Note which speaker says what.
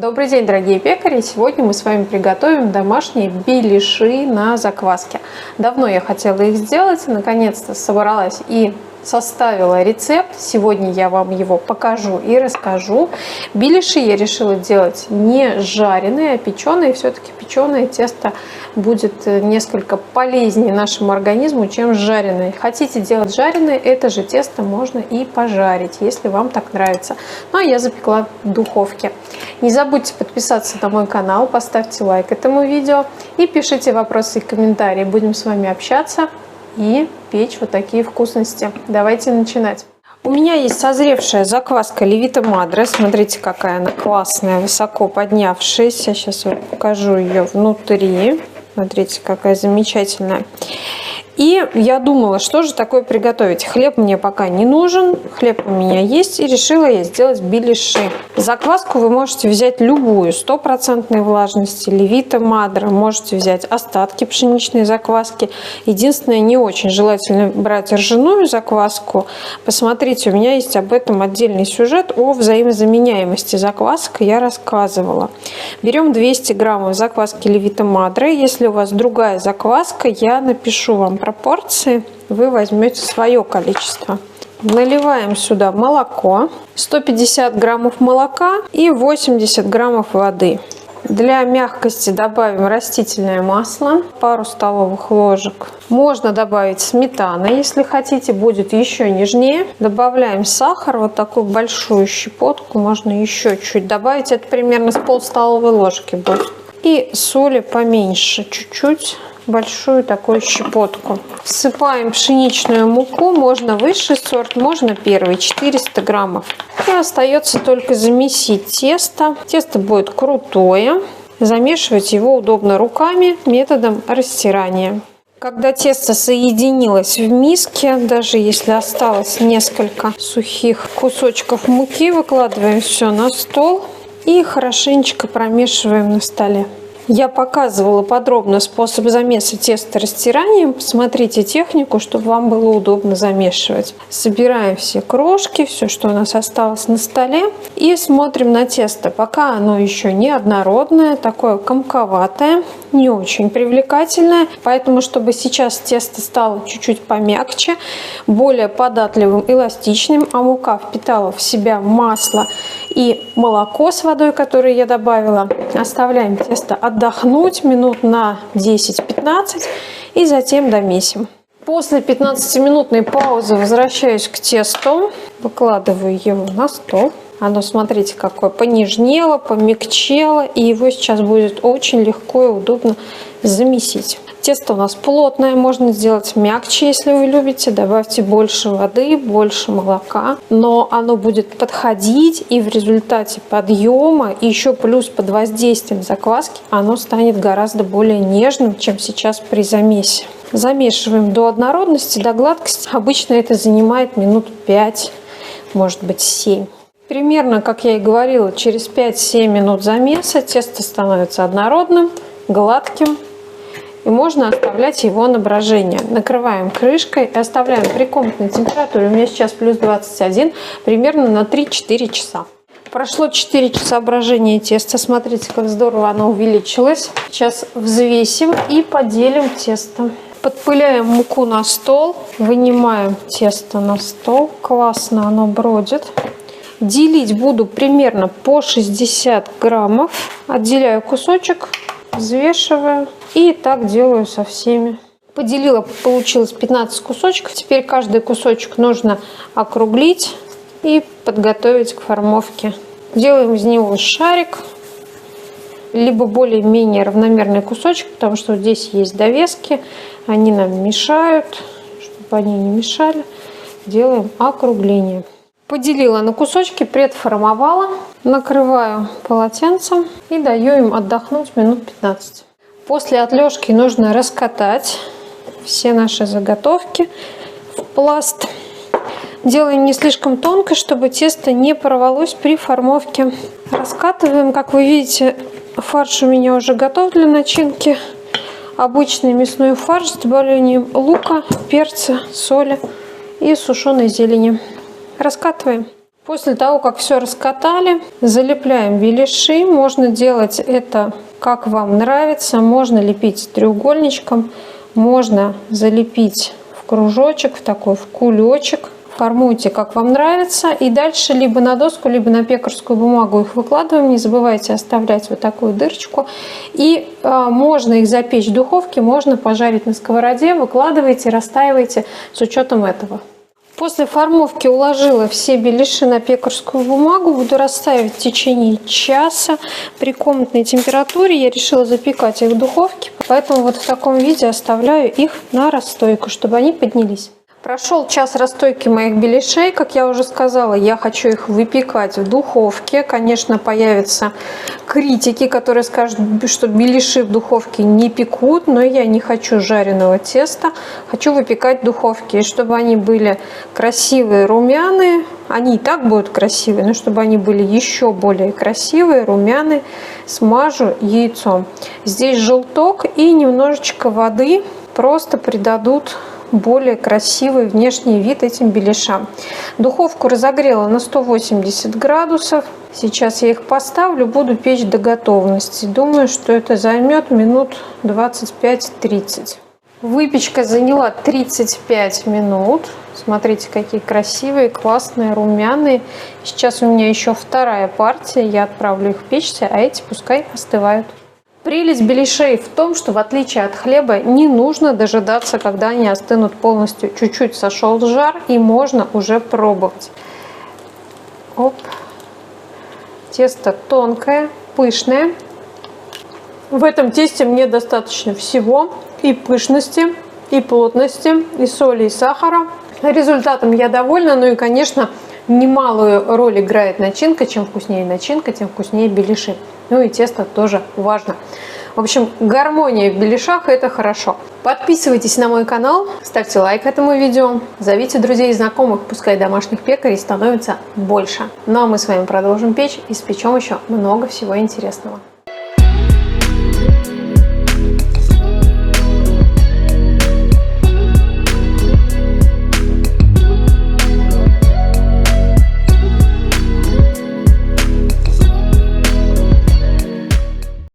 Speaker 1: Добрый день, дорогие пекари! Сегодня мы с вами приготовим домашние беляши на закваске. Давно я хотела их сделать, наконец-то собралась и составила рецепт. Сегодня я вам его покажу и расскажу. Беляши я решила делать не жареные, а печеные. Все-таки печеное тесто будет несколько полезнее нашему организму, чем жареное. Хотите делать жареное, это же тесто можно и пожарить, если вам так нравится. Ну а я запекла в духовке. Не забудьте подписаться на мой канал, поставьте лайк этому видео и пишите вопросы и комментарии. Будем с вами общаться и печь вот такие вкусности. Давайте начинать. У меня есть созревшая закваска Левита Мадре. Смотрите, какая она классная, высоко поднявшаяся. Сейчас я покажу ее внутри. Смотрите, какая замечательная. И я думала, что же такое приготовить. Хлеб мне пока не нужен, хлеб у меня есть, и решила я сделать беляши. Закваску вы можете взять любую, 100% влажности, Левита Мадре, можете взять остатки пшеничной закваски. Единственное, не очень желательно брать ржаную закваску. Посмотрите, у меня есть об этом отдельный сюжет о взаимозаменяемости заквасок, я рассказывала. Берем 200 граммов закваски Левита Мадре. Если у вас другая закваска, я напишу вам пропорции, вы возьмете свое количество. Наливаем сюда молоко, 150 граммов молока и 80 граммов воды. Для мягкости добавим растительное масло, пару столовых ложек. Можно добавить сметану, если хотите, будет еще нежнее. Добавляем сахар, вот такую большую щепотку, можно еще чуть добавить, это примерно с пол-столовой ложки будет. И соли поменьше, чуть-чуть. Большую такую щепотку. Всыпаем пшеничную муку, можно высший сорт, можно первый, 400 граммов. И остается только замесить тесто. Тесто будет крутое. Замешивать его удобно руками методом растирания. Когда тесто соединилось в миске, даже если осталось несколько сухих кусочков муки, выкладываем все на стол и хорошенечко промешиваем на столе. Я показывала подробно способ замеса теста растиранием. Посмотрите технику, чтобы вам было удобно замешивать. Собираем все крошки, все, что у нас осталось на столе. И смотрим на тесто. Пока оно еще не однородное, такое комковатое, не очень привлекательное. Поэтому, чтобы сейчас тесто стало чуть-чуть помягче, более податливым, эластичным, а мука впитала в себя масло и молоко с водой, которое я добавила, оставляем тесто отдохнуть минут на 10-15 и затем домесим. После 15-минутной паузы возвращаюсь к тесту, выкладываю его на стол. Оно, смотрите, какое понежнело, помягчело, и его сейчас будет очень легко и удобно замесить. Тесто у нас плотное, можно сделать мягче, если вы любите. Добавьте больше воды, больше молока, но оно будет подходить, и в результате подъема, и еще плюс под воздействием закваски, оно станет гораздо более нежным, чем сейчас при замесе. Замешиваем до однородности, до гладкости. Обычно это занимает минут 5, может быть 7. Примерно, как я и говорила, через 5-7 минут замеса тесто становится однородным, гладким. И можно оставлять его на брожение. Накрываем крышкой и оставляем при комнатной температуре. У меня сейчас плюс 21, примерно на 3-4 часа. Прошло 4 часа брожения теста. Смотрите, как здорово оно увеличилось. Сейчас взвесим и поделим тесто. Подпыляем муку на стол. Вынимаем тесто на стол. Классно оно бродит. Делить буду примерно по 60 граммов. Отделяю кусочек, взвешиваю. И так делаю со всеми. Поделила, получилось 15 кусочков. Теперь каждый кусочек нужно округлить и подготовить к формовке. Делаем из него шарик, либо более-менее равномерный кусочек, потому что здесь есть довески, они нам мешают. Чтобы они не мешали, делаем округление. Поделила на кусочки, предформовала, накрываю полотенцем и даю им отдохнуть минут 15. После отлежки нужно раскатать все наши заготовки в пласт. Делаем не слишком тонко, чтобы тесто не порвалось при формовке. Раскатываем. Как вы видите, фарш у меня уже готов для начинки. Обычный мясной фарш с добавлением лука, перца, соли и сушеной зелени. Раскатываем. После того, как все раскатали, залепляем беляши. Можно делать это как вам нравится. Можно лепить треугольничком, можно залепить в кружочек, в такой в кулечек. Формуйте как вам нравится. И дальше либо на доску, либо на пекарскую бумагу их выкладываем. Не забывайте оставлять вот такую дырочку. И можно их запечь в духовке, можно пожарить на сковороде. Выкладывайте, растаивайте с учетом этого. После формовки уложила все беляши на пекарскую бумагу. Буду расставить в течение часа. При комнатной температуре я решила запекать их в духовке. Поэтому вот в таком виде оставляю их на расстойку, чтобы они поднялись. Прошел час расстойки моих беляшей. Как я уже сказала, я хочу их выпекать в духовке. Конечно, появятся критики, которые скажут, что беляши в духовке не пекут, но я не хочу жареного теста. Хочу выпекать в духовке, и чтобы они были красивые, румяные. Они и так будут красивые, но чтобы они были еще более красивые, румяные, смажу яйцом. Здесь желток и немножечко воды просто придадут более красивый внешний вид этим беляшам. Духовку разогрела на 180 градусов. Сейчас я их поставлю, буду печь до готовности. Думаю, что это займет минут 25-30. Выпечка заняла 35 минут. Смотрите, какие красивые, классные, румяные. Сейчас у меня еще вторая партия. Я отправлю их печься, а эти пускай остывают. Прелесть беляшей в том, что в отличие от хлеба не нужно дожидаться, когда они остынут полностью. Чуть-чуть сошел жар и можно уже пробовать. Оп. Тесто тонкое, пышное. В этом тесте мне достаточно всего: и пышности, и плотности, и соли, и сахара. Результатом я довольна. Ну и, конечно, немалую роль играет начинка. Чем вкуснее начинка, тем вкуснее беляши. Ну и тесто тоже важно. В общем, гармония в беляшах – это хорошо. Подписывайтесь на мой канал, ставьте лайк этому видео, зовите друзей и знакомых, пускай домашних пекарей становится больше. Ну а мы с вами продолжим печь и испечем еще много всего интересного.